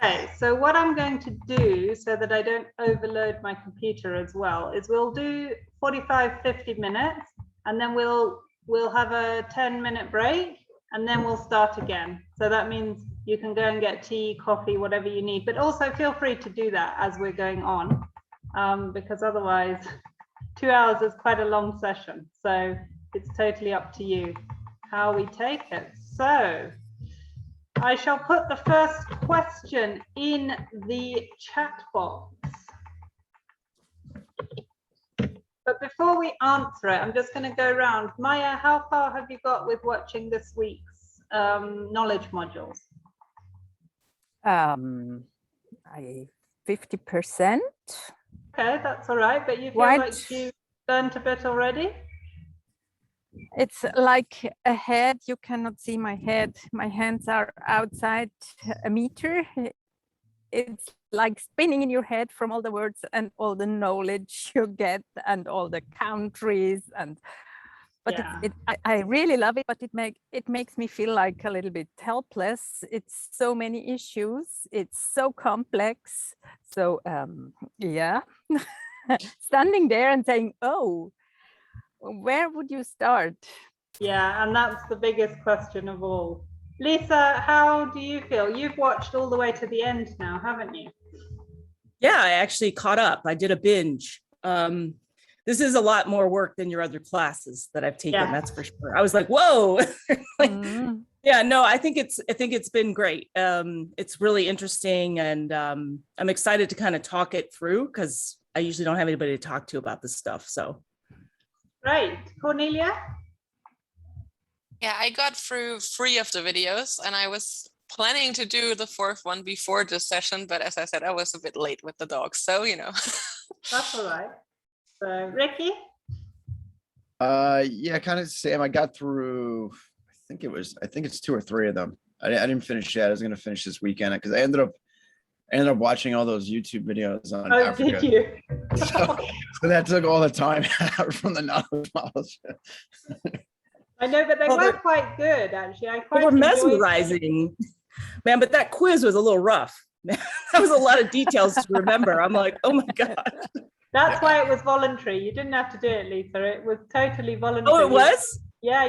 Okay, so what I'm going to do so that I don't overload my computer as well is we'll do 45, 50 minutes and then we'll have a 10-minute break and then we'll start again. So that means you can go and get tea, coffee, whatever you need, but also feel free to do that as we're going on, because otherwise 2 hours is quite a long session. So it's totally up to you how we take it. So I shall put the first question in the chat box. But before we answer it, I'm just going to go around. Maya, how far have you got with watching this week's knowledge modules? 50%. Okay, that's all right. But you feel like you learned a bit already? It's like a head. You cannot see my head. My hands are outside a meter. It's like spinning in your head from all the words and all the knowledge you get and all the countries. But yeah. I really love it, but it makes me feel like a little bit helpless. It's so many issues. It's so complex. So yeah, standing there and saying, oh, where would you start? Yeah, and that's the biggest question of all. Lisa, how do you feel? You've watched all the way to the end now, haven't you? Yeah, I actually caught up. I did a binge. This is a lot more work than your other classes that I've taken. Yeah. That's for sure. I was like, whoa. Yeah, no, I think it's been great. It's really interesting, and I'm excited to kind of talk it through because I usually don't have anybody to talk to about this stuff. So. Right, Cornelia? Yeah, I got through 3 of the videos and I was planning to do the 4th one before this session, but as I said, I was a bit late with the dogs, so you know. That's all right. So Ricky? Yeah, kind of the same. I got through, I think it's 2 or 3 of them. I didn't finish yet. I was gonna finish this weekend because I ended up watching all those YouTube videos on Africa. Did you? So that took all the time out from the knowledge models. I know, but they were quite good, actually. They were mesmerizing, man. But that quiz was a little rough. That was a lot of details to remember. I'm like, oh my god. That's why it was voluntary. You didn't have to do it, Lisa. It was totally voluntary. Oh, it was? Yeah.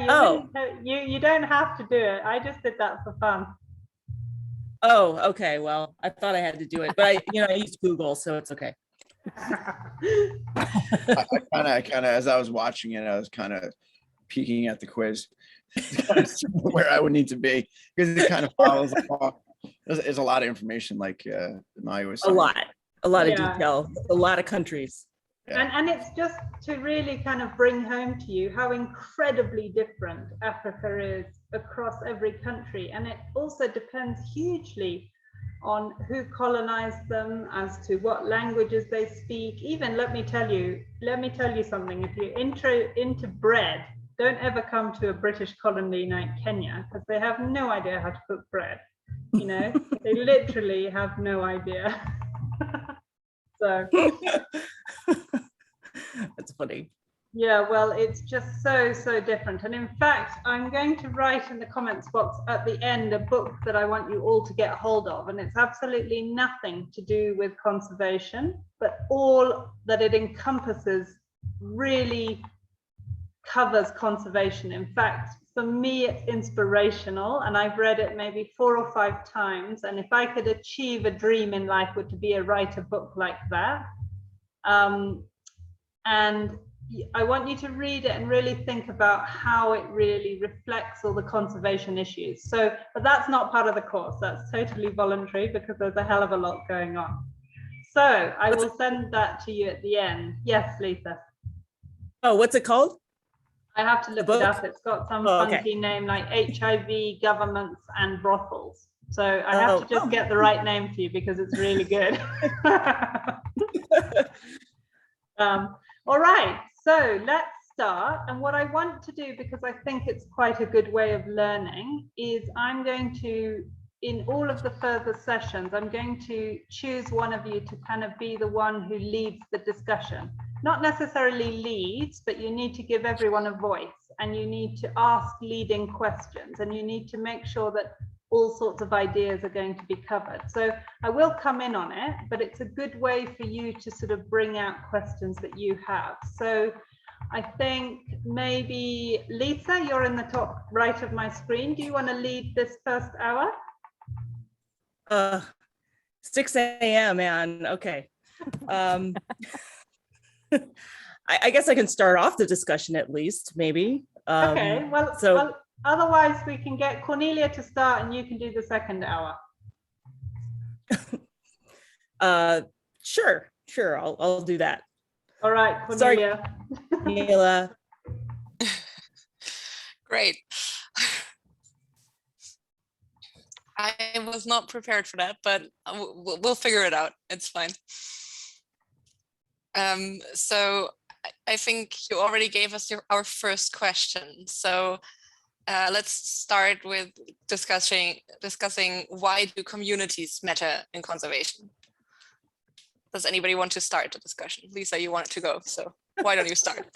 You don't have to do it. I just did that for fun. Oh, okay. Well, I thought I had to do it, but I used Google, so it's okay. I kind of, as I was watching it, I was kind of peeking at the quiz where I would need to be because it kind of follows along. There's a lot of information, like Naya was saying. A lot of detail, a lot of countries. Yeah. And it's just to really kind of bring home to you how incredibly different Africa is across every country. And it also depends hugely on who colonized them, as to what languages they speak. Even let me tell you something. If you're into bread, don't ever come to a British colony like Kenya, because they have no idea how to cook bread. You know, they literally have no idea. So that's funny. Yeah, well, it's just so different. And in fact, I'm going to write in the comments box at the end a book that I want you all to get hold of, and it's absolutely nothing to do with conservation, but all that it encompasses really covers conservation. In fact, for me, it's inspirational, and I've read it maybe 4 or 5 times. And if I could achieve a dream in life, would to be a write a book like that. And I want you to read it and really think about how it really reflects all the conservation issues. So, but that's not part of the course. That's totally voluntary because there's a hell of a lot going on. So I will send that to you at the end. Yes, Lisa. Oh, what's it called? I have to look it up. It's got some funky name like HIV, governments, and brothels. So I have to just get the right name for you because it's really good. All right, so let's start. And what I want to do, because I think it's quite a good way of learning, is I'm going to, in all of the further sessions, I'm going to choose one of you to kind of be the one who leads the discussion. Not necessarily leads, but you need to give everyone a voice, and you need to ask leading questions, and you need to make sure that all sorts of ideas are going to be covered. So I will come in on it, but it's a good way for you to sort of bring out questions that you have. So I think maybe Lisa, you're in the top right of my screen. Do you want to lead this first hour? 6 a.m. man. Okay. I guess I can start off the discussion at least, maybe. Okay, well, otherwise we can get Cornelia to start and you can do the second hour. Sure, I'll do that. All right, Cornelia. Sorry, Mila. Great. I was not prepared for that, but we'll figure it out. It's fine. So I think you already gave us our first question. So let's start with discussing why do communities matter in conservation? Does anybody want to start the discussion? Lisa, you want to go, so why don't you start?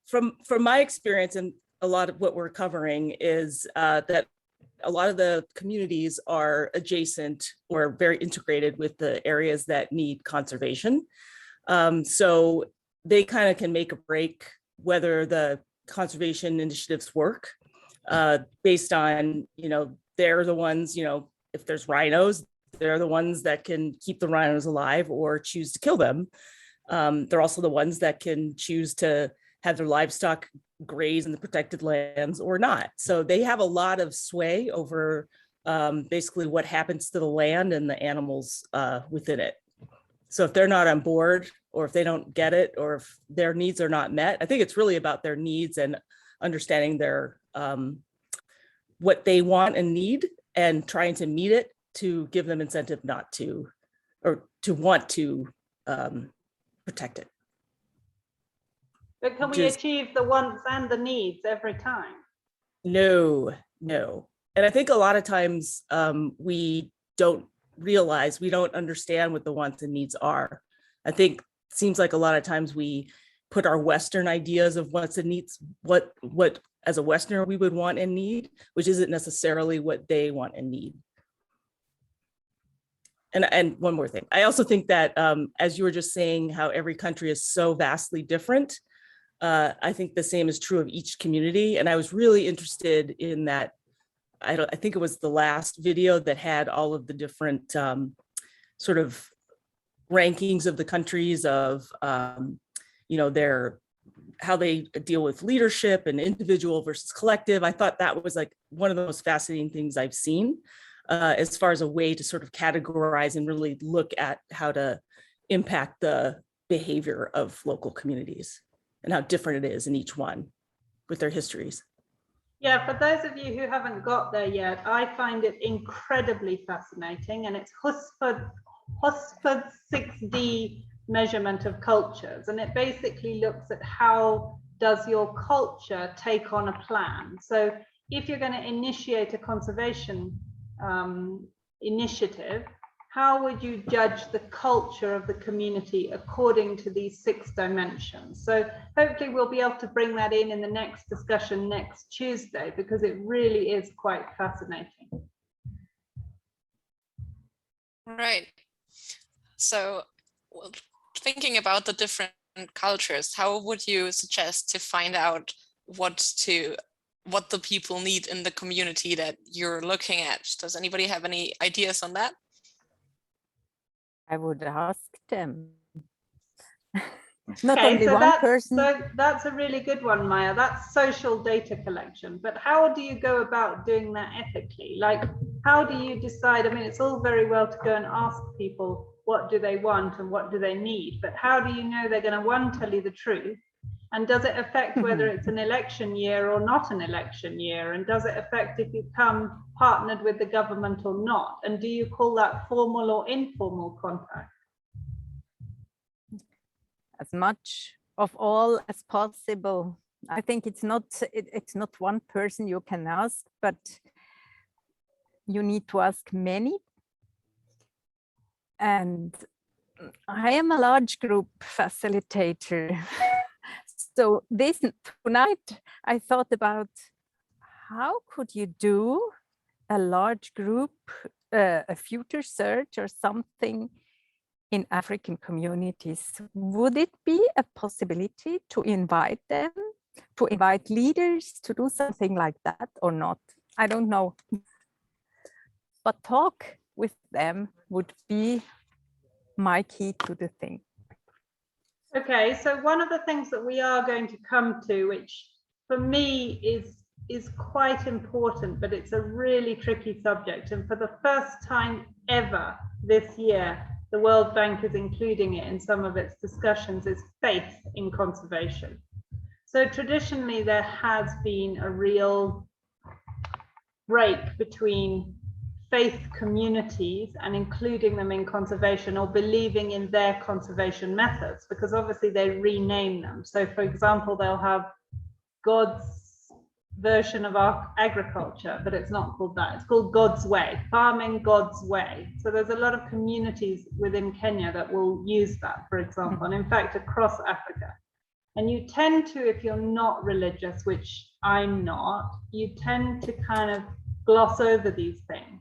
From my experience, and a lot of what we're covering is that a lot of the communities are adjacent or very integrated with the areas that need conservation. So they kind of can make or break whether the conservation initiatives work based on, they're the ones, if there's rhinos, they're the ones that can keep the rhinos alive or choose to kill them. They're also the ones that can choose to have their livestock graze in the protected lands or not. So they have a lot of sway over basically what happens to the land and the animals within it. So if they're not on board, or if they don't get it, or if their needs are not met, I think it's really about their needs and understanding their what they want and need and trying to meet it to give them incentive not to, or to want to protect it. But can we achieve the wants and the needs every time? No. And I think a lot of times we don't realize, we don't understand what the wants and needs are. I think it seems like a lot of times we put our Western ideas of wants and needs, what as a Westerner we would want and need, which isn't necessarily what they want and need. And one more thing, I also think that as you were just saying, how every country is so vastly different, I think the same is true of each community. And I was really interested in that. I think it was the last video that had all of the different sort of rankings of the countries of, how they deal with leadership and individual versus collective. I thought that was like one of the most fascinating things I've seen as far as a way to sort of categorize and really look at how to impact the behavior of local communities and how different it is in each one with their histories. Yeah, for those of you who haven't got there yet, I find it incredibly fascinating, and it's Hosford's 6D measurement of cultures, and it basically looks at how does your culture take on a plan. So if you're going to initiate a conservation initiative, how would you judge the culture of the community according to these 6 dimensions? So hopefully we'll be able to bring that in the next discussion next Tuesday, because it really is quite fascinating. Right. So thinking about the different cultures, how would you suggest to find out what the people need in the community that you're looking at? Does anybody have any ideas on that? I would ask them. Not Okay, only so one person. So that's a really good one, Maya. That's social data collection. But how do you go about doing that ethically? Like, how do you decide? I mean, it's all very well to go and ask people what do they want and what do they need, but how do you know they're going to, one, tell you the truth? And does it affect whether it's an election year or not an election year? And does it affect if you come partnered with the government or not? And do you call that formal or informal contact? As much of all as possible. I think it's not one person you can ask, but you need to ask many. And I am a large group facilitator. So tonight I thought about how could you do a large group, a future search or something in African communities? Would it be a possibility to invite them, to invite leaders to do something like that or not? I don't know. But talk with them would be my key to the thing. Okay, so one of the things that we are going to come to, which for me is quite important, but it's a really tricky subject. And for the first time ever this year, the World Bank is including it in some of its discussions, is faith in conservation. So traditionally, there has been a real break between faith communities and including them in conservation or believing in their conservation methods, because obviously they rename them. So for example, they'll have God's version of our agriculture, but it's not called that. It's called God's way, farming God's way. So there's a lot of communities within Kenya that will use that, for example, and in fact, across Africa. And you tend to, if you're not religious, which I'm not, you tend to kind of gloss over these things.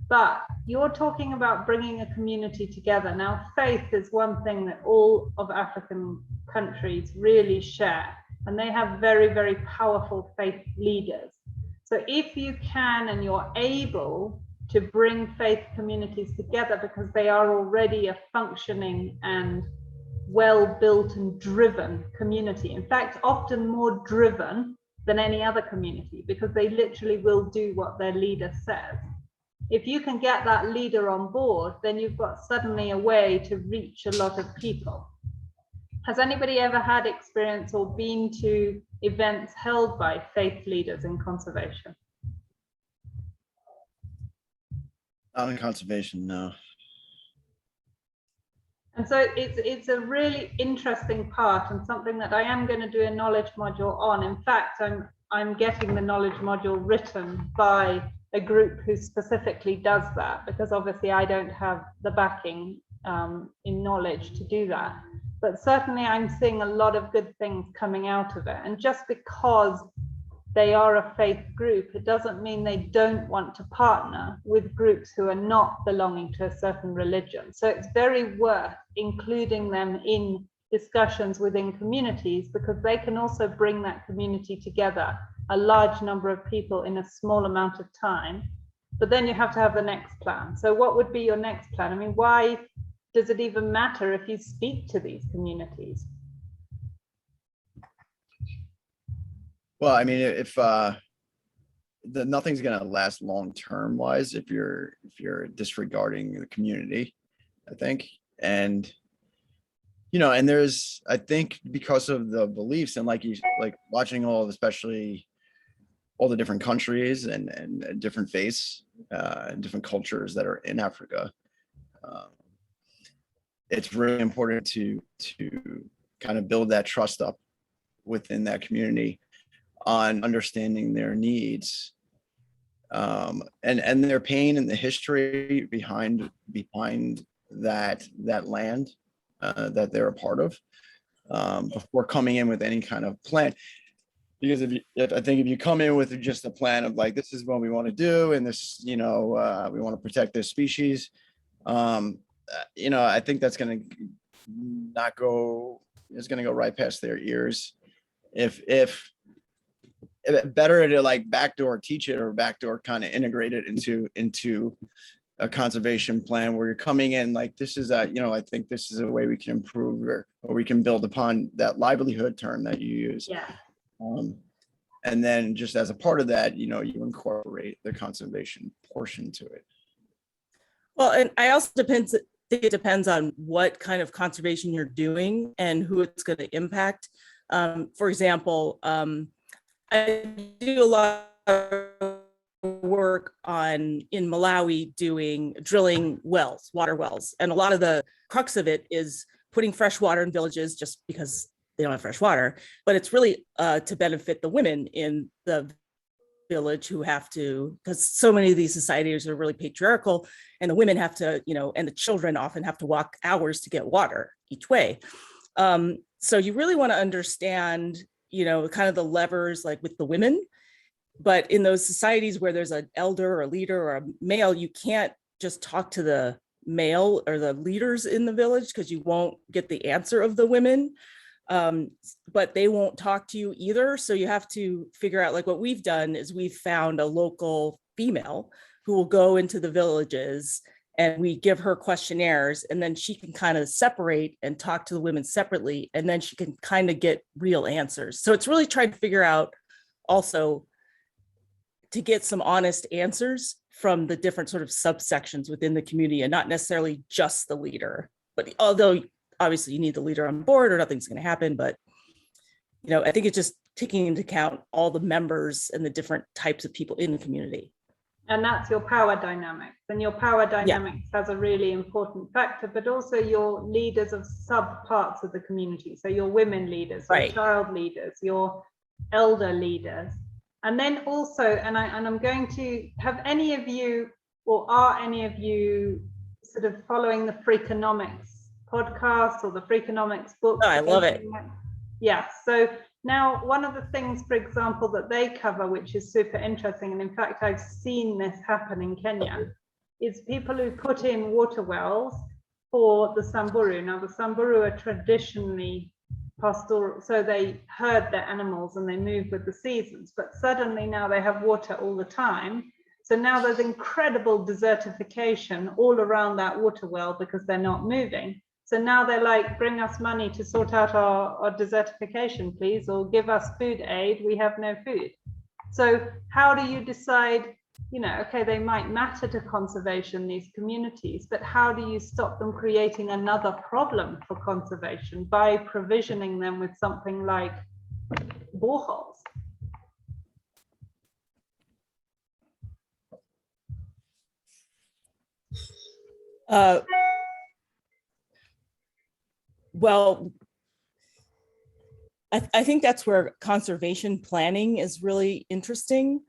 But you're talking about bringing a community together. Now, faith is one thing that all of African countries really share, and they have very, very powerful faith leaders. So if you can and you're able to bring faith communities together because they are already a functioning and well-built and driven community, in fact, often more driven than any other community because they literally will do what their leader says. If you can get that leader on board, then you've got suddenly a way to reach a lot of people. Has anybody ever had experience or been to events held by faith leaders in conservation? Not in conservation, no. And so it's a really interesting part and something that I am going to do a knowledge module on. In fact, I'm getting the knowledge module written by a group who specifically does that, because obviously I don't have the backing in knowledge to do that. But certainly I'm seeing a lot of good things coming out of it. And just because they are a faith group, it doesn't mean they don't want to partner with groups who are not belonging to a certain religion. So it's very worth including them in discussions within communities, because they can also bring that community together, a large number of people in a small amount of time. But then you have to have the next plan. So what would be your next plan? I mean, why does it even matter if you speak to these communities? Well, I mean, if nothing's going to last long term wise if you're disregarding the community, I think. And you know, and there's, I think, because of the beliefs and like watching especially all the different countries and different faiths and different cultures that are in Africa, it's really important to kind of build that trust up within that community on understanding their needs and their pain and the history behind that land that they're a part of before coming in with any kind of plan. Because I think if you come in with just a plan of like, this is what we want to do, and this, you know, we want to protect this species, you know, I think that's going to not go, it's going to go right past their ears. If better to like backdoor teach it or backdoor kind of integrate it into a conservation plan where you're coming in like, this is a, you know, I think this is a way we can improve or we can build upon that livelihood term that you use. Yeah. And then just as a part of that, you know, you incorporate the conservation portion to it. Well, and I also think it depends on what kind of conservation you're doing and who it's going to impact. For example, I do a lot of work in Malawi drilling wells, water wells. And a lot of the crux of it is putting fresh water in villages just because they don't have fresh water, but it's really to benefit the women in the village who have to, because so many of these societies are really patriarchal, and the women have to, you know, and the children often have to walk hours to get water each way. So you really want to understand, you know, kind of the levers like with the women But in those societies where there's an elder or a leader or a male, you can't just talk to the male or the leaders in the village because you won't get the answer of the women. But they won't talk to you either. So you have to figure out, like what we've done is we've found a local female who will go into the villages and we give her questionnaires, and then she can kind of separate and talk to the women separately. And then she can kind of get real answers. So it's really trying to figure out also to get some honest answers from the different sort of subsections within the community, and not necessarily just the leader. But although obviously you need the leader on board or nothing's going to happen, but I think it's just taking into account all the members and the different types of people in the community. And that's your power dynamics, and your power dynamics has a really important factor, but also your leaders of sub parts of the community. So your women leaders, your child leaders, your elder leaders. And then also, and I'm going to have any of you, or are any of you sort of following the Freakonomics podcast or the Freakonomics book? Oh, I love it. Yeah. So now one of the things, for example, that they cover, which is super interesting, and in fact, I've seen this happen in Kenya, is people who put in water wells for the Samburu. Now, the Samburu are traditionally pastoral, so they herd their animals and they move with the seasons, but suddenly now they have water all the time. So now there's incredible desertification all around that water well because they're not moving. So now they're like, bring us money to sort out our desertification, please, or give us food aid. We have no food. So how do you decide, okay, they might matter to conservation, these communities, but how do you stop them creating another problem for conservation by provisioning them with something like boreholes? Well, I think that's where conservation planning is really interesting.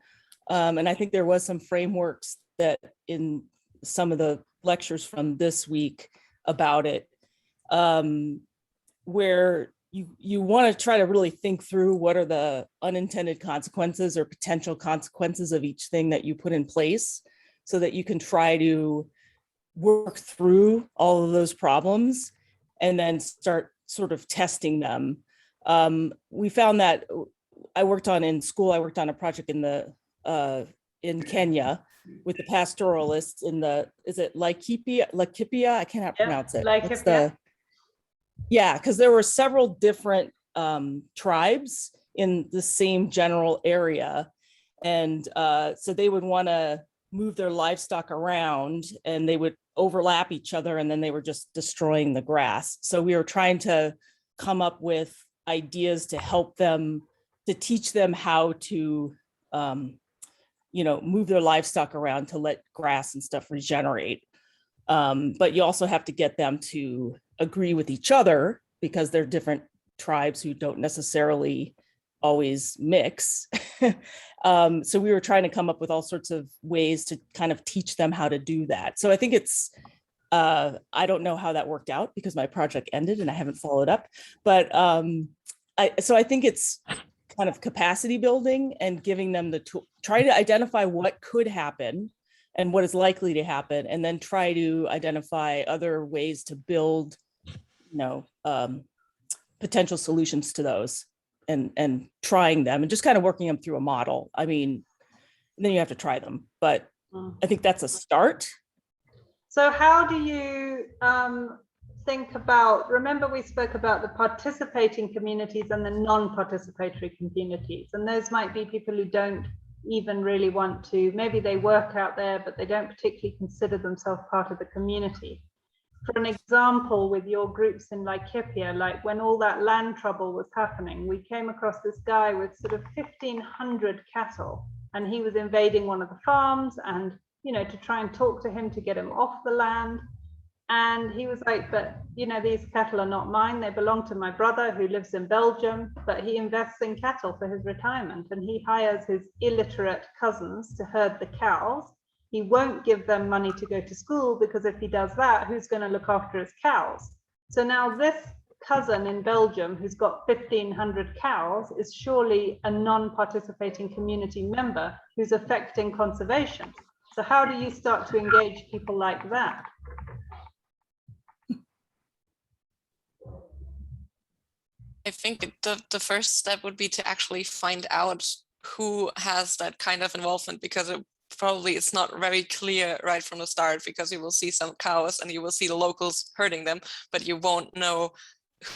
And I think there was some frameworks that in some of the lectures from this week about it, where you want to try to really think through what are the unintended consequences or potential consequences of each thing that you put in place, so that you can try to work through all of those problems and then start sort of testing them. We found that I worked on a project in Kenya with the pastoralists is it Laikipia? I cannot pronounce it. Because there were several different tribes in the same general area. And so they would want to move their livestock around and they would overlap each other, and then they were just destroying the grass. So we were trying to come up with ideas to help them, to teach them how to move their livestock around to let grass and stuff regenerate. But you also have to get them to agree with each other because they're different tribes who don't necessarily always mix. So we were trying to come up with all sorts of ways to kind of teach them how to do that. So I think it's, I don't know how that worked out because my project ended and I haven't followed up, but so I think it's kind of capacity building and giving them the tool, try to identify what could happen and what is likely to happen, and then try to identify other ways to build, potential solutions to those, and trying them and just kind of working them through a model. I mean, then you have to try them, but I think that's a start. So how do you think about, remember we spoke about the participating communities and the non-participatory communities, and those might be people who don't even really want to, maybe they work out there, but they don't particularly consider themselves part of the community. For an example, with your groups in Laikipia, like when all that land trouble was happening, we came across this guy with sort of 1,500 cattle, and he was invading one of the farms, and to try and talk to him to get him off the land. And he was like, but these cattle are not mine, they belong to my brother who lives in Belgium, but he invests in cattle for his retirement, and he hires his illiterate cousins to herd the cows. He won't give them money to go to school, because if he does that, who's going to look after his cows? So now this cousin in Belgium who's got 1,500 cows is surely a non-participating community member who's affecting conservation. So how do you start to engage people like that? I think the first step would be to actually find out who has that kind of involvement, because probably it's not very clear right from the start, because you will see some cows and you will see the locals herding them, but you won't know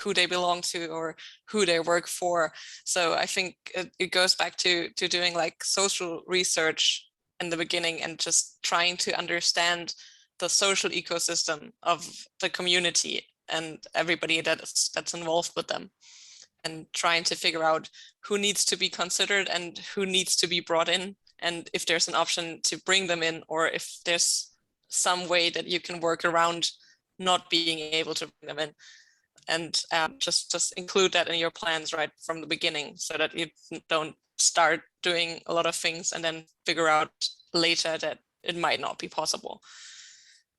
who they belong to or who they work for. So I think it goes back to doing like social research in the beginning and just trying to understand the social ecosystem of the community and everybody that's involved with them, and trying to figure out who needs to be considered and who needs to be brought in, and if there's an option to bring them in, or if there's some way that you can work around not being able to bring them in, and just include that in your plans right from the beginning, so that you don't start doing a lot of things and then figure out later that it might not be possible.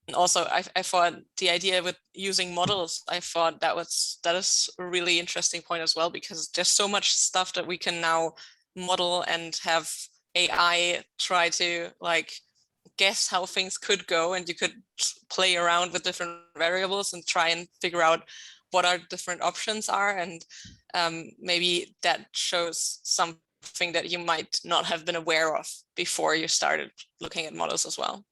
And also, I thought the idea with using models, I thought that is a really interesting point as well, because there's so much stuff that we can now model and have AI try to like guess how things could go, and you could play around with different variables and try and figure out what our different options are, and maybe that shows something that you might not have been aware of before you started looking at models as well.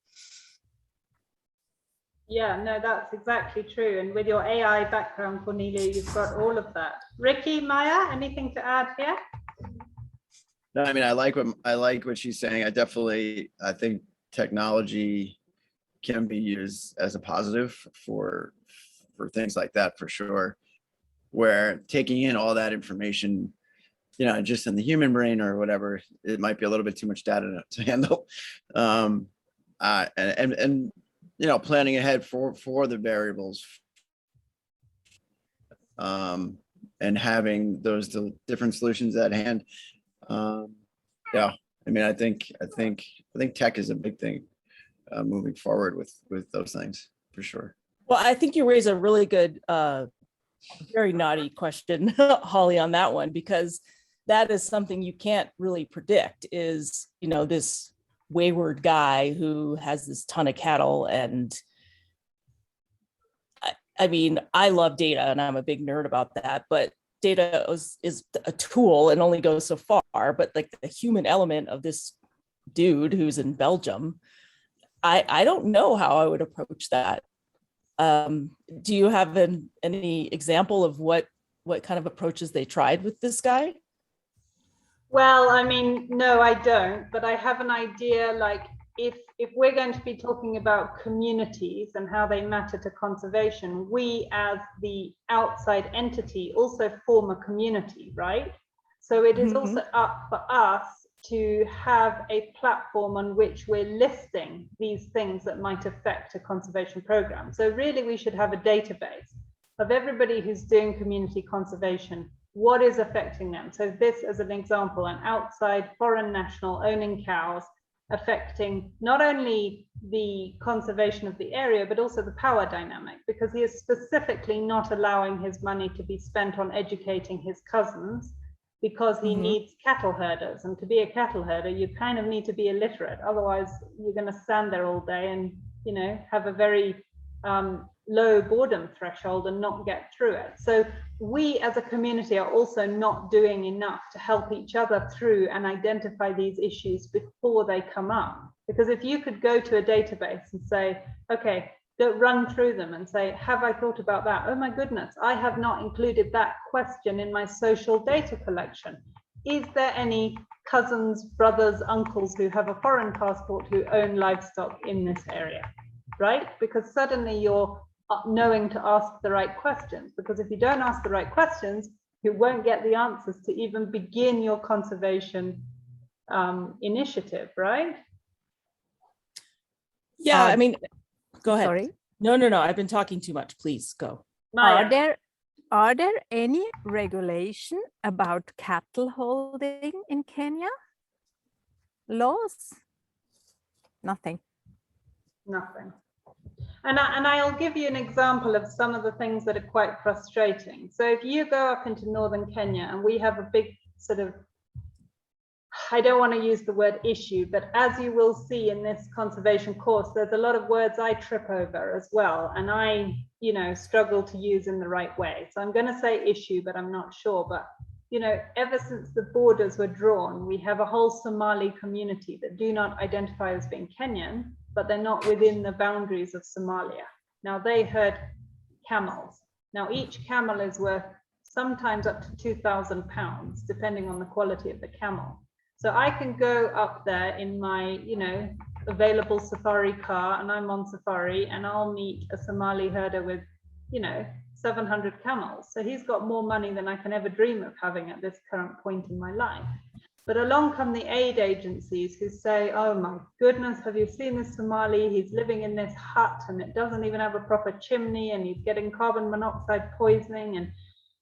Yeah, no, that's exactly true. And with your AI background, Cornelia, you've got all of that. Ricky, Maya, anything to add here? No, I mean, I like what she's saying. I think technology can be used as a positive for things like that, for sure, where taking in all that information, you know, just in the human brain or whatever, it might be a little bit too much data to handle. And you know, planning ahead for the variables, and having those different solutions at hand. Yeah, I mean, I think tech is a big thing moving forward with those things, for sure. Well, I think you raise a really good, very naughty question, Holly, on that one, because that is something you can't really predict, is, you know, this wayward guy who has this ton of cattle. And I mean, I love data and I'm a big nerd about that, but data is a tool and only goes so far. But like the human element of this dude who's in Belgium, I don't know how I would approach that. Do you have any example of what kind of approaches they tried with this guy? Well, I mean, no, I don't, but I have an idea, like if we're going to be talking about communities and how they matter to conservation, we as the outside entity also form a community, right? So it is also up for us to have a platform on which we're listing these things that might affect a conservation program. So really we should have a database of everybody who's doing community conservation, what is affecting them. So this as an example, an outside foreign national owning cows, affecting not only the conservation of the area, but also the power dynamic, because he is specifically not allowing his money to be spent on educating his cousins, because he needs cattle herders. And to be a cattle herder, you kind of need to be illiterate. Otherwise, you're going to stand there all day and, you know, have a very low boredom threshold and not get through it. So we as a community are also not doing enough to help each other through and identify these issues before they come up. Because if you could go to a database and say, okay, run through them and say, have I thought about that? Oh my goodness, I have not included that question in my social data collection. Is there any cousins, brothers, uncles who have a foreign passport who own livestock in this area? Right? Because suddenly you're knowing to ask the right questions, because if you don't ask the right questions, you won't get the answers to even begin your conservation initiative, right? Yeah, I mean, go ahead. Sorry. No, I've been talking too much. Please go. Maya. Are there any regulation about cattle holding in Kenya? Laws? Nothing. Nothing. And I'll give you an example of some of the things that are quite frustrating. So if you go up into northern Kenya, and we have a big sort of, I don't want to use the word issue, but as you will see in this conservation course, there's a lot of words I trip over as well, and I, you know, struggle to use in the right way. So I'm going to say issue, but I'm not sure. But, you know, ever since the borders were drawn, we have a whole Somali community that do not identify as being Kenyan, but they're not within the boundaries of Somalia. Now they herd camels. Now each camel is worth sometimes up to 2,000 pounds, depending on the quality of the camel. So I can go up there in my, you know, available safari car, and I'm on safari, and I'll meet a Somali herder with, you know, 700 camels. So he's got more money than I can ever dream of having at this current point in my life. But along come the aid agencies who say, oh my goodness, have you seen this Somali? He's living in this hut and it doesn't even have a proper chimney, and he's getting carbon monoxide poisoning. And,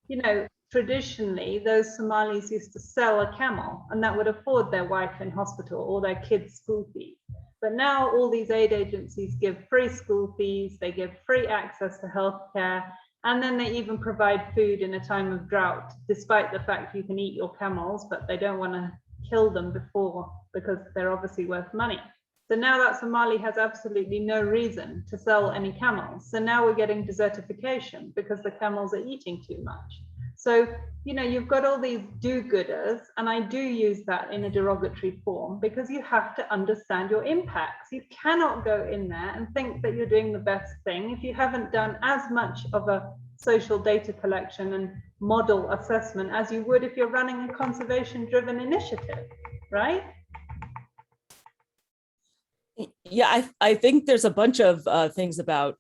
you know, traditionally, those Somalis used to sell a camel, and that would afford their wife in hospital or their kids' school fees. But now all these aid agencies give free school fees, they give free access to healthcare, and then they even provide food in a time of drought, despite the fact you can eat your camels, but they don't want to kill them before, because they're obviously worth money. So now that Somali has absolutely no reason to sell any camels. So now we're getting desertification because the camels are eating too much. So, you know, you've got all these do-gooders, and I do use that in a derogatory form, because you have to understand your impacts. You cannot go in there and think that you're doing the best thing if you haven't done as much of a social data collection and model assessment as you would if you're running a conservation-driven initiative, right? Yeah, I think there's a bunch of things about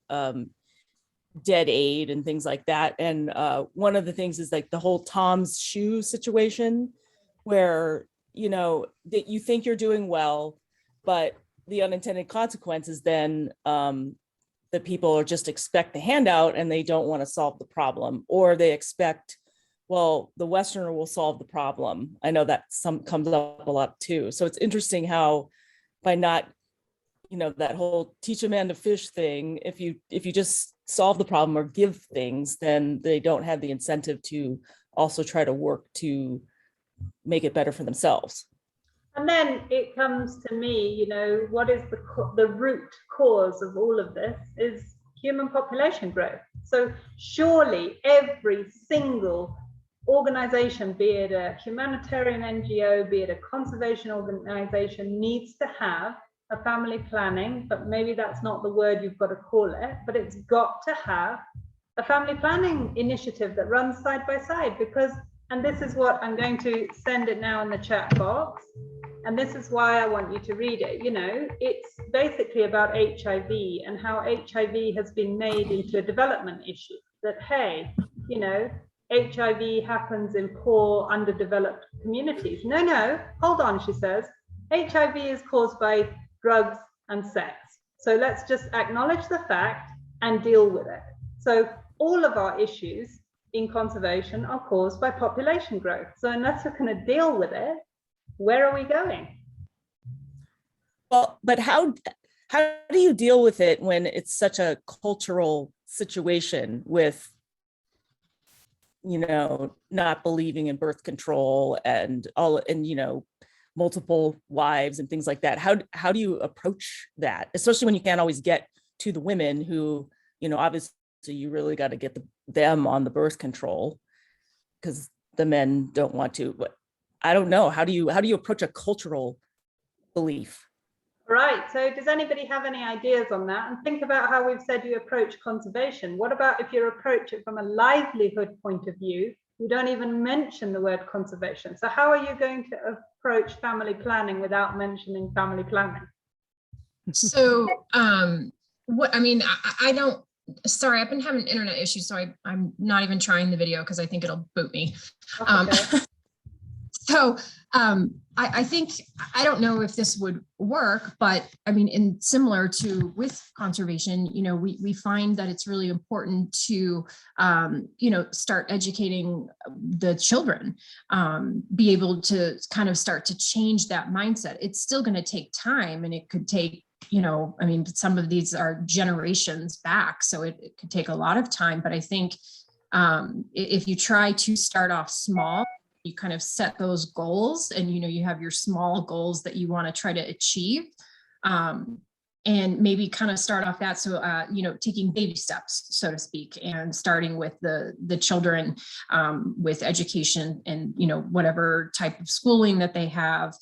dead aid and things like that. And one of the things is like the whole Tom's shoe situation, where, you know, that you think you're doing well, but the unintended consequences then that people just expect the handout and they don't want to solve the problem, or they expect, well, the Westerner will solve the problem. I know that some comes up a lot too. So it's interesting how by not, you know, that whole teach a man to fish thing, if you just solve the problem or give things, then they don't have the incentive to also try to work to make it better for themselves. And then it comes to me, you know, what is the root cause of all of this is human population growth. So surely every single organization, be it a humanitarian NGO, be it a conservation organization, needs to have a family planning, but maybe that's not the word you've got to call it, but it's got to have a family planning initiative that runs side by side, because, and this is what I'm going to send it now in the chat box, and this is why I want you to read it. You know, it's basically about HIV and how HIV has been made into a development issue, that, hey, you know, HIV happens in poor, underdeveloped communities. No, hold on, she says. HIV is caused by drugs and sex. So let's just acknowledge the fact and deal with it. So all of our issues in conservation are caused by population growth. So unless we're going to deal with it, where are we going? Well, but how do you deal with it when it's such a cultural situation with, you know, not believing in birth control and all, and, you know, multiple wives and things like that? How do you approach that, especially when you can't always get to the women who, you know, obviously you really got to get them on the birth control because the men don't want to. But I don't know, how do you approach a cultural belief? Right. So does anybody have any ideas on that? And think about how we've said you approach conservation. What about if you approach it from a livelihood point of view? You don't even mention the word conservation. So how are you going to approach family planning without mentioning family planning? So what I mean, I don't, sorry, I've been having internet issues, so I'm not even trying the video because I think it'll boot me. Okay. So I think, I don't know if this would work, but I mean, in similar to with conservation, you know, we find that it's really important to, you know, start educating the children, be able to kind of start to change that mindset. It's still going to take time, and it could take, you know, I mean, some of these are generations back, so it could take a lot of time. But I think if you try to start off small, you kind of set those goals, and, you know, you have your small goals that you want to try to achieve. And maybe kind of start off that. So, you know, taking baby steps, so to speak, and starting with the children with education and, you know, whatever type of schooling that they have.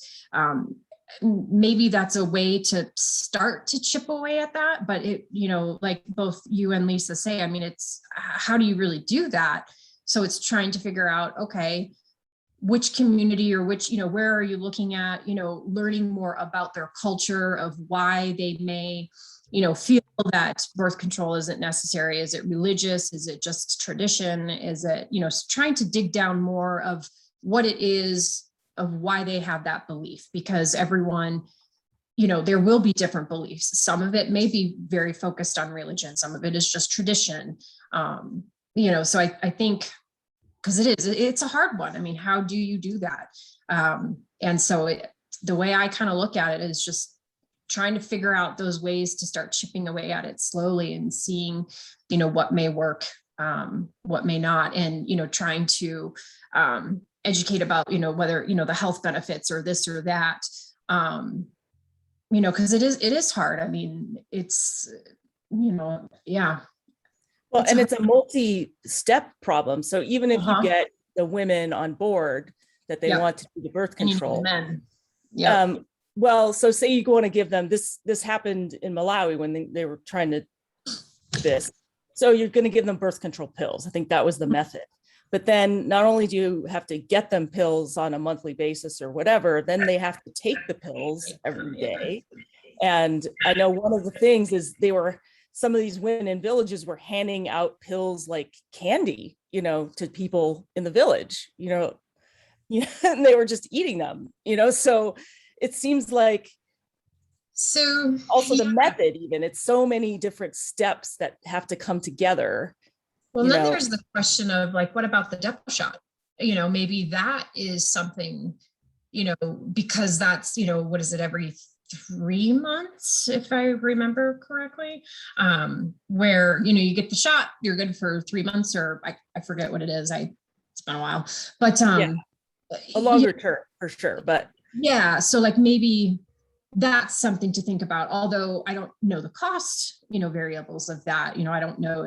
Maybe that's a way to start to chip away at that. But it, you know, like both you and Lisa say, I mean, it's how do you really do that? So it's trying to figure out, okay, which community or which, you know, where are you looking at, you know, learning more about their culture, of why they may, you know, feel that birth control isn't necessary. Is it religious? Is it just tradition? Is it, you know, trying to dig down more of what it is, of why they have that belief, because everyone, you know, there will be different beliefs. Some of it may be very focused on religion. Some of it is just tradition. You know, so I think, because it's a hard one. I mean, how do you do that? And so the way I kind of look at it is just trying to figure out those ways to start chipping away at it slowly and seeing, you know, what may work, what may not, and, you know, trying to educate about, you know, whether, you know, the health benefits or this or that, you know, because it is hard. I mean, it's, you know, yeah. Well, and it's a multi-step problem. So even if you get the women on board that they want to do the birth control, men. Yeah. Well, so say you want to give them this happened in Malawi when they were trying to do this. So you're going to give them birth control pills. I think that was the method. But then not only do you have to get them pills on a monthly basis or whatever, then they have to take the pills every day. And I know one of the things is some of these women in villages were handing out pills like candy, you know, to people in the village, you know, and they were just eating them, you know, so it seems like, so also the method, even, it's so many different steps that have to come together. Well, then there's the question of like, what about the depot shot? You know, maybe that is something, you know, because that's, you know, what is it, every 3 months, if I remember correctly, where, you know, you get the shot, you're good for 3 months, or I forget what it is. It's been a while, but a longer term for sure. But yeah, so like maybe that's something to think about, although I don't know the cost, you know, variables of that. You know, I don't know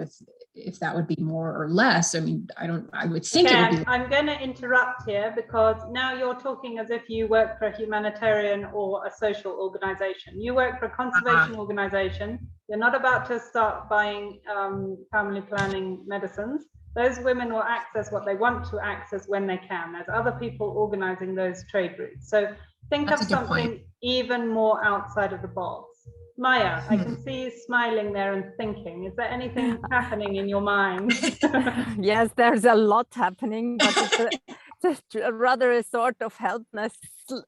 if that would be more or less. I mean, I would think it would be. I'm going to interrupt here, because now you're talking as if you work for a humanitarian or a social organization. You work for a conservation organization. You're not about to start buying family planning medicines. Those women will access what they want to access when they can. There's other people organizing those trade routes. So think of something even more outside of the box. Maya, I can see you smiling there and thinking. Is there anything happening in your mind? Yes, there's a lot happening, but it's rather a sort of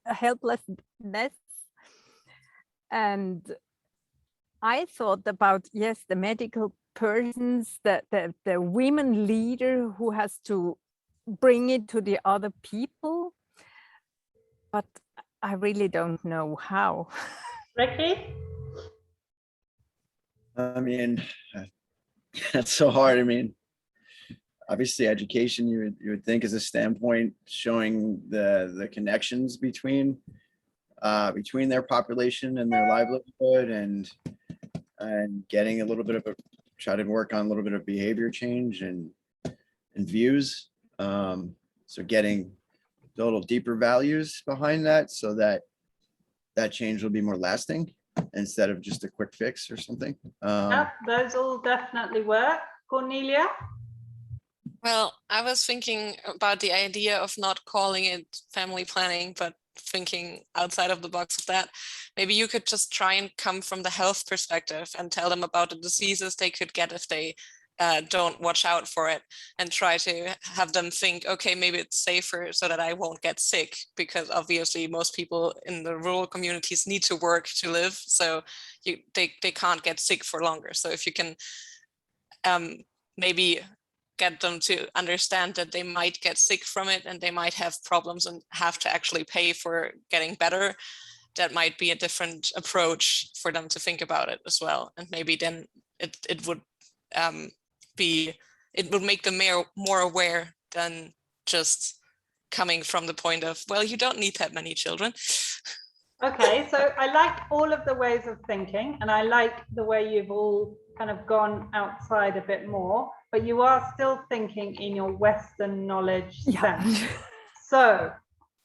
helplessness. And I thought about, yes, the medical persons, the women leader who has to bring it to the other people, but I really don't know how. Ricky? I mean, that's so hard. I mean, obviously education, you would think, is a standpoint showing the connections between their population and their livelihood, and getting a little bit of try to work on a little bit of behavior change and views. So getting a little deeper values behind that, so that change will be more lasting instead of just a quick fix or something. Yeah, those all definitely work. Cornelia? Well, I was thinking about the idea of not calling it family planning, but thinking outside of the box of that. Maybe you could just try and come from the health perspective and tell them about the diseases they could get if they don't watch out for it, and try to have them think, okay, maybe it's safer so that I won't get sick, because obviously most people in the rural communities need to work to live, so they can't get sick for longer. So if you can maybe get them to understand that they might get sick from it and they might have problems and have to actually pay for getting better, that might be a different approach for them to think about it as well. And maybe then it would make them more aware than just coming from the point of, well, you don't need that many children. Okay, so I like all of the ways of thinking, and I like the way you've all kind of gone outside a bit more, but you are still thinking in your Western knowledge sense. So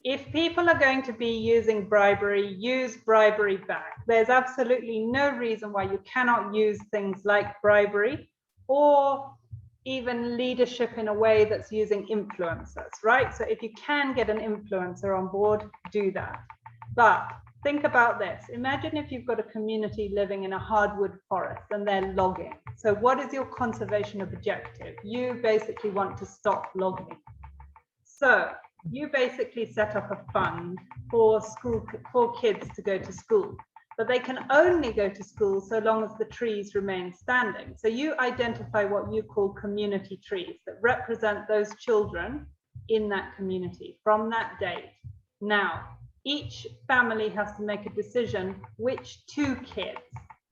if people are going to be using bribery, use bribery back. There's absolutely no reason why you cannot use things like bribery or even leadership in a way that's using influencers, right? So if you can get an influencer on board, do that. But think about this. Imagine if you've got a community living in a hardwood forest and they're logging. So what is your conservation objective? You basically want to stop logging. So you basically set up a fund for kids to go to school, but they can only go to school so long as the trees remain standing. So you identify what you call community trees that represent those children in that community from that date. Now, each family has to make a decision which 2 kids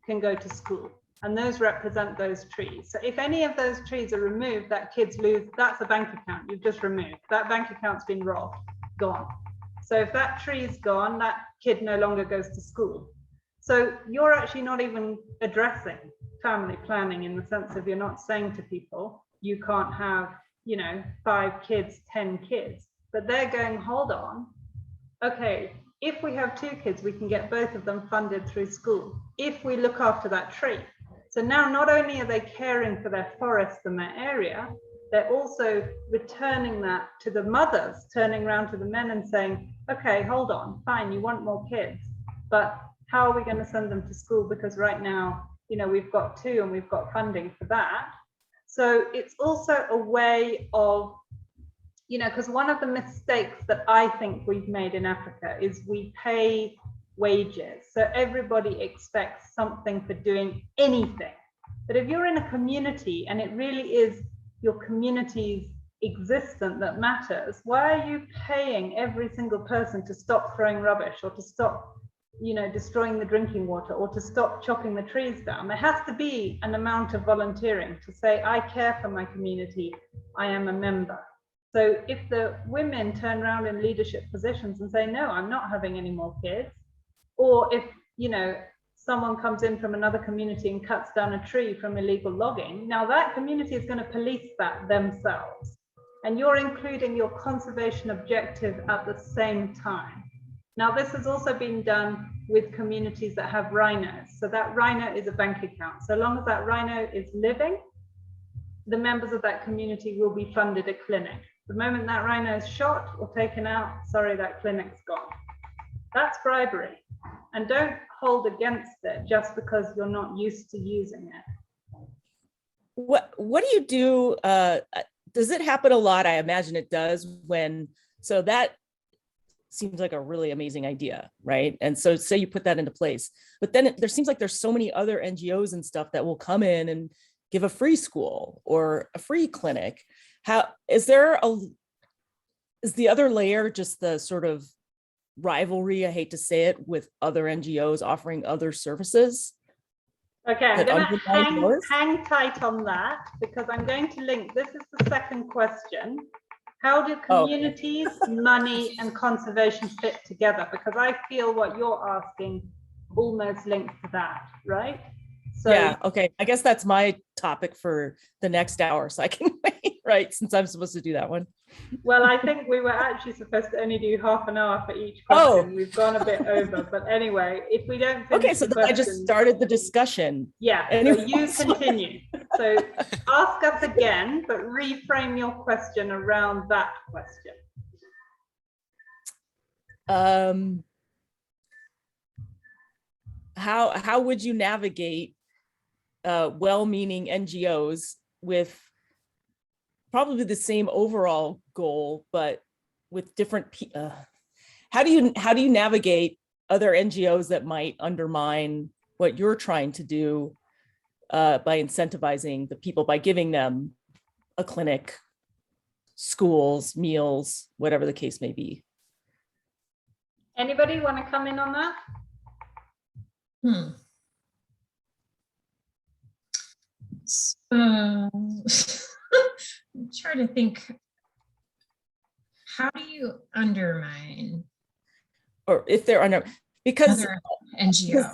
can go to school, and those represent those trees. So if any of those trees are removed, that kids lose, that's a bank account you've just removed. That bank account's been robbed, gone. So if that tree's gone, that kid no longer goes to school. So you're actually not even addressing family planning in the sense of you're not saying to people, you can't have, 5 kids, 10 kids, but they're going, hold on. Okay, if we have 2 kids, we can get both of them funded through school if we look after that tree. So now not only are they caring for their forest and their area, they're also returning that to the mothers, turning around to the men and saying, okay, hold on, fine, you want more kids, but how are we going to send them to school? Because right now, we've got 2 and we've got funding for that. So it's also a way of, because one of the mistakes that I think we've made in Africa is we pay wages. So everybody expects something for doing anything. But if you're in a community and it really is your community's existence that matters, why are you paying every single person to stop throwing rubbish or to stop, destroying the drinking water or to stop chopping the trees down? There has to be an amount of volunteering to say, I care for my community, I am a member. So if the women turn around in leadership positions and say, no, I'm not having any more kids, or if, someone comes in from another community and cuts down a tree from illegal logging, now that community is going to police that themselves. And you're including your conservation objective at the same time. Now, this has also been done with communities that have rhinos. So that rhino is a bank account. So long as that rhino is living, the members of that community will be funded a clinic. The moment that rhino is shot or taken out, sorry, that clinic's gone. That's bribery. And don't hold against it just because you're not used to using it. What do you do? Does it happen a lot? I imagine it does so that seems like a really amazing idea, right? And so say you put that into place, but then there seems like there's so many other NGOs and stuff that will come in and give a free school or a free clinic. Is the other layer just the sort of rivalry, I hate to say it, with other NGOs offering other services? Okay, I'm going to hang tight on that because I'm going to link, this is the second question. How do communities, money and conservation fit together? Because I feel what you're asking almost links to that, right? So, yeah, okay. I guess that's my topic for the next hour, so I can wait, right? Since I'm supposed to do that one. Well, I think we were actually supposed to only do half an hour for each question. We've gone a bit over, but anyway, if we don't finish so then I just started the discussion. Yeah, anyway. So you continue. So ask us again, but reframe your question around that question. How would you navigate well-meaning NGOs with probably the same overall goal, but with different how do you navigate other NGOs that might undermine what you're trying to do by incentivizing the people, by giving them a clinic, schools, meals, whatever the case may be? Anybody want to come in on that? I'm trying to think. How do you undermine? Or if they're under, because other NGO?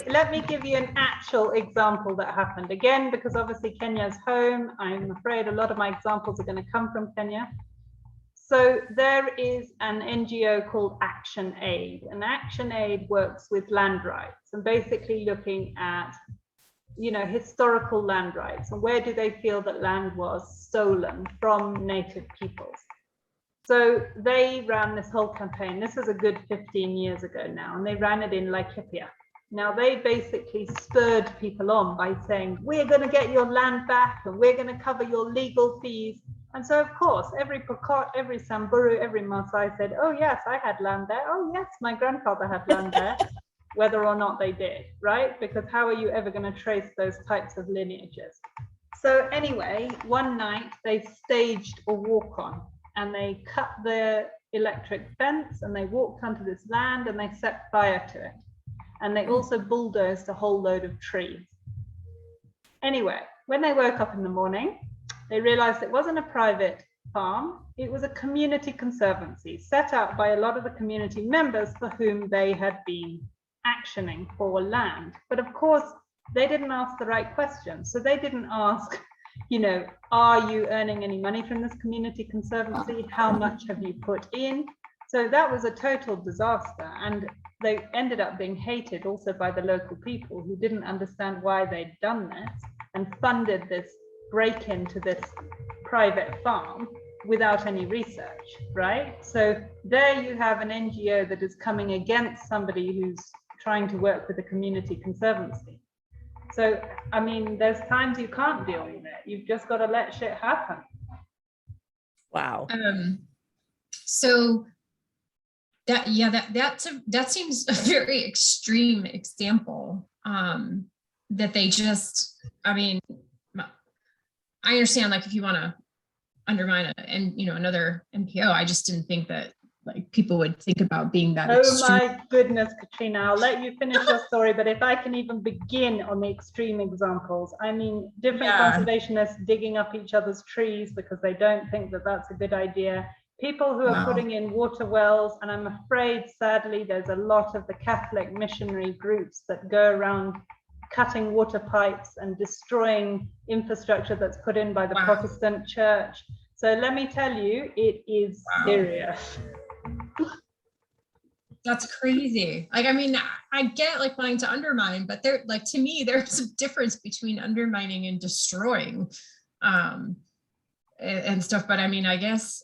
Let me give you an actual example that happened. Again, because obviously Kenya's home, I'm afraid a lot of my examples are going to come from Kenya. So there is an NGO called Action Aid, and Action Aid works with land rights and basically looking at, you know, historical land rights and where do they feel that land was stolen from native peoples. So they ran this whole campaign. This is a good 15 years ago now, and they ran it in Laikipia. Now they basically spurred people on by saying, we're going to get your land back and we're going to cover your legal fees. And so, of course, every Pokot, every Samburu, every Maasai said, oh, yes, I had land there. Oh, yes, my grandfather had land there, whether or not they did, right? Because how are you ever going to trace those types of lineages? So anyway, one night they staged a walk-on and they cut the electric fence and they walked onto this land and they set fire to it. And they also bulldozed a whole load of trees. Anyway, when they woke up in the morning, they realized it wasn't a private farm, it was a community conservancy set out by a lot of the community members for whom they had been actioning for land. But of course, they didn't ask the right questions. So they didn't ask, you know, are you earning any money from this community conservancy? How much have you put in? So that was a total disaster. And they ended up being hated also by the local people who didn't understand why they'd done this and funded this break into this private farm without any research, right? So there you have an NGO that is coming against somebody who's trying to work with a community conservancy. So, I mean, there's times you can't deal with it. You've just got to let shit happen. Wow. So that seems a very extreme example. That they just, I mean, I understand, like, if you want to undermine another NPO, I just didn't think that like people would think about being that extreme. My goodness, Katrina, I'll let you finish your story, but if I can even begin on the extreme examples, I mean, different conservationists digging up each other's trees because they don't think that that's a good idea. People who are putting in water wells, and I'm afraid, sadly, there's a lot of the Catholic missionary groups that go around cutting water pipes and destroying infrastructure that's put in by the Protestant church. So let me tell you, it is serious. That's crazy. Like, I mean, I get like wanting to undermine, but there, like, to me, there's a difference between undermining and destroying and stuff. But I mean, I guess,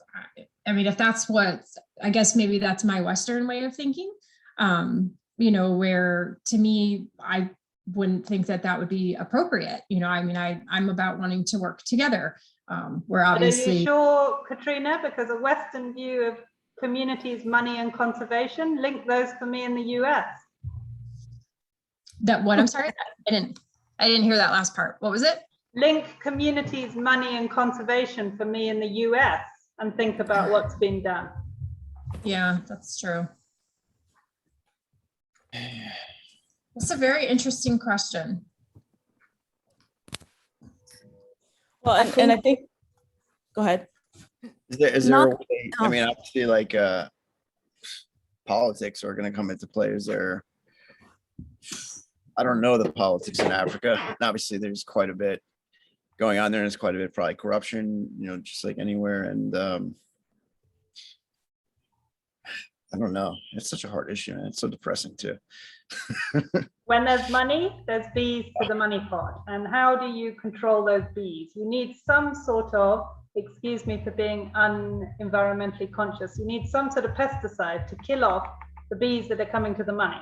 if that's what, I guess maybe that's my Western way of thinking, you know, where to me, I wouldn't think that that would be appropriate. You know, I mean, I'm about wanting to work together. Where obviously. But are you sure, Katrina, because a Western view of communities, money and conservation, link those for me in the US. That what? I'm sorry, I didn't hear that last part. What was it? Link communities, money and conservation for me in the US and think about what's been done. Yeah, that's true. That's a very interesting question. Well, and I think, go ahead. Is there a way, I mean, obviously, like politics are going to come into play. Is there, I don't know the politics in Africa. And obviously, there's quite a bit going on there. And there's quite a bit probably corruption, you know, just like anywhere. And I don't know. It's such a hard issue and it's so depressing too. When there's money, there's bees to the money pot. And how do you control those bees? You need some sort of, excuse me for being unenvironmentally conscious, you need some sort of pesticide to kill off the bees that are coming to the money.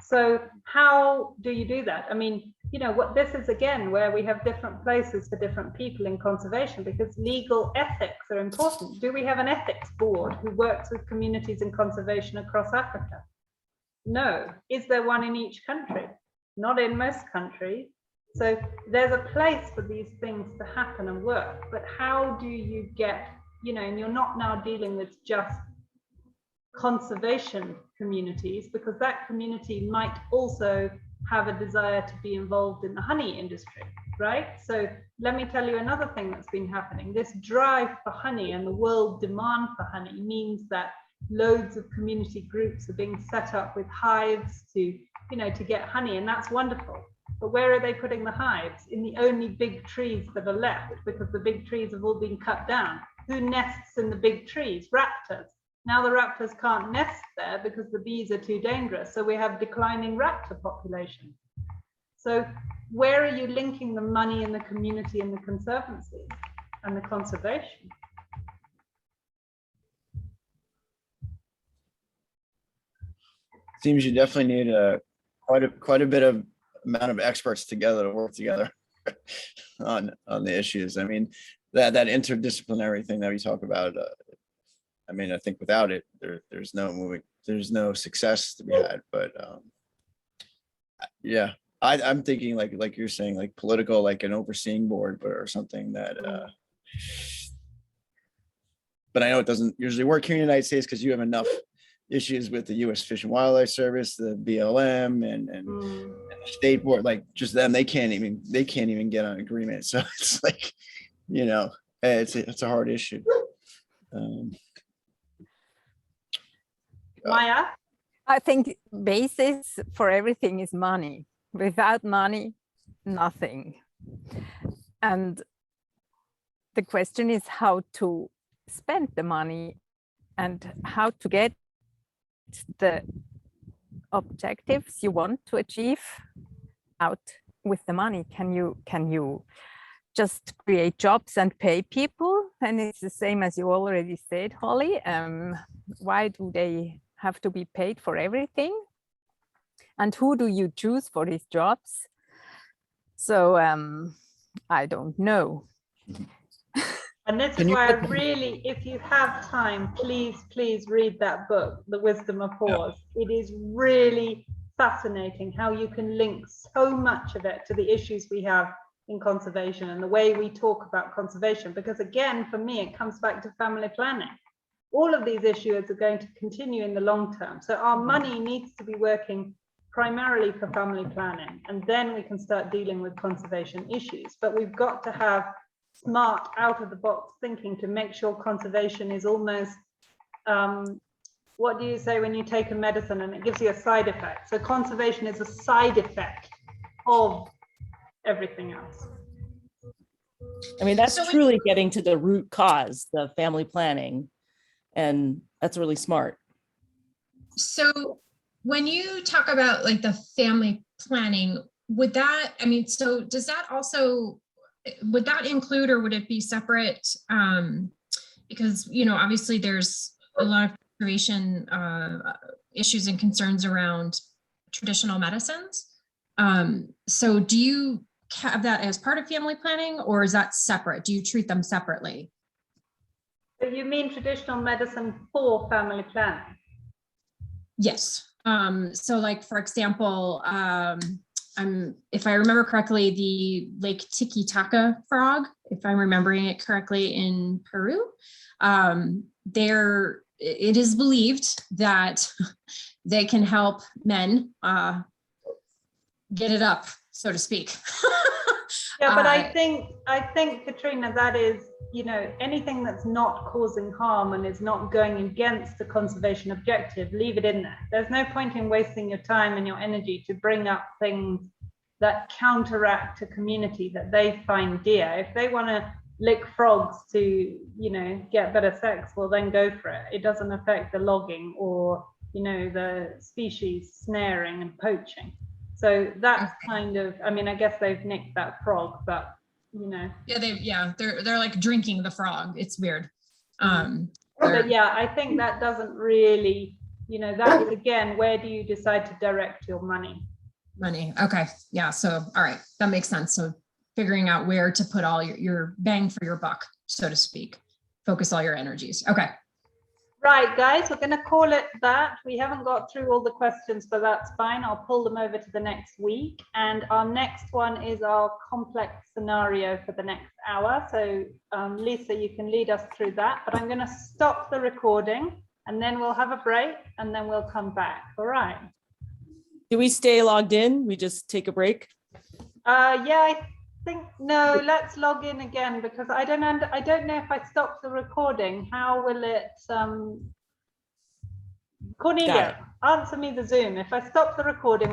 So how do you do that? I mean, you know, what this is again, where we have different places for different people in conservation, because legal ethics are important. Do we have an ethics board who works with communities in conservation across Africa? No. Is there one in each country? Not in most countries. So there's a place for these things to happen and work, but how do you get, you know, and you're not now dealing with just conservation communities, because that community might also have a desire to be involved in the honey industry, right? So let me tell you another thing that's been happening. This drive for honey and the world demand for honey means that loads of community groups are being set up with hives to, you know, to get honey, and that's wonderful. But where are they putting the hives? In the only big trees that are left, because the big trees have all been cut down. Who nests in the big trees? Raptors. Now the raptors can't nest there because the bees are too dangerous. So we have declining raptor population. So where are you linking the money in the community and the conservancy and the conservation? Seems you definitely need quite a bit of amount of experts together to work together on the issues. I mean, that interdisciplinary thing that we talk about. I mean, I think without it, there's no success to be had. But yeah, I'm thinking like you're saying, like political, like an overseeing board, or something that. But I know it doesn't usually work here in the United States because you have enough issues with the U.S. Fish and Wildlife Service, the BLM, and the state board. Like just them, they can't even get an agreement. So it's like, you know, it's a hard issue. Maya? I think basis for everything is money. Without money, nothing. And the question is how to spend the money and how to get the objectives you want to achieve out with the money. Can you just create jobs and pay people? And it's the same as you already said, Holly. Why do they have to be paid for everything? And who do you choose for these jobs? So I don't know. And this is why I really, if you have time, please read that book, The Wisdom of Pause. Yeah. It is really fascinating how you can link so much of it to the issues we have in conservation and the way we talk about conservation. Because again, for me, it comes back to family planning. All of these issues are going to continue in the long term. So our money needs to be working primarily for family planning, and then we can start dealing with conservation issues. But we've got to have smart, out of the box thinking to make sure conservation is almost, what do you say when you take a medicine and it gives you a side effect? So conservation is a side effect of everything else. I mean, that's truly getting to the root cause, the family planning, and that's really smart. So when you talk about like the family planning, would that, I mean, so does that also, would that include, or would it be separate? Because, you know, obviously there's a lot of conservation issues and concerns around traditional medicines. So do you have that as part of family planning, or is that separate? Do you treat them separately? So you mean traditional medicine for family planning? Yes. So like, for example, if I remember correctly, the Lake Titicaca frog, if I'm remembering it correctly, in Peru, it is believed that they can help men get it up, so to speak. Yeah, but I think, Katrina, that is, you know, anything that's not causing harm and is not going against the conservation objective, leave it in there. There's no point in wasting your time and your energy to bring up things that counteract a community that they find dear. If they want to lick frogs to, you know, get better sex, well, then go for it. It doesn't affect the logging or, you know, the species snaring and poaching. So that's kind of, I mean, I guess they've nicked that frog, but you know. Yeah, they're like drinking the frog. It's weird. But yeah, I think that doesn't really, you know, that's again, where do you decide to direct your money? Okay. Yeah. So, all right. That makes sense. So figuring out where to put all your bang for your buck, so to speak, focus all your energies. Okay. Right, guys, we're going to call it that. We haven't got through all the questions, but that's fine. I'll pull them over to the next week. And our next one is our complex scenario for the next hour. So Lisa, you can lead us through that, but I'm going to stop the recording and then we'll have a break, and then we'll come back. All right. Do we stay logged in? We just take a break? Yeah, I think, no, let's log in again, because I don't know if I stop the recording, how will it, Cornelia, answer me the Zoom. If I stop the recording,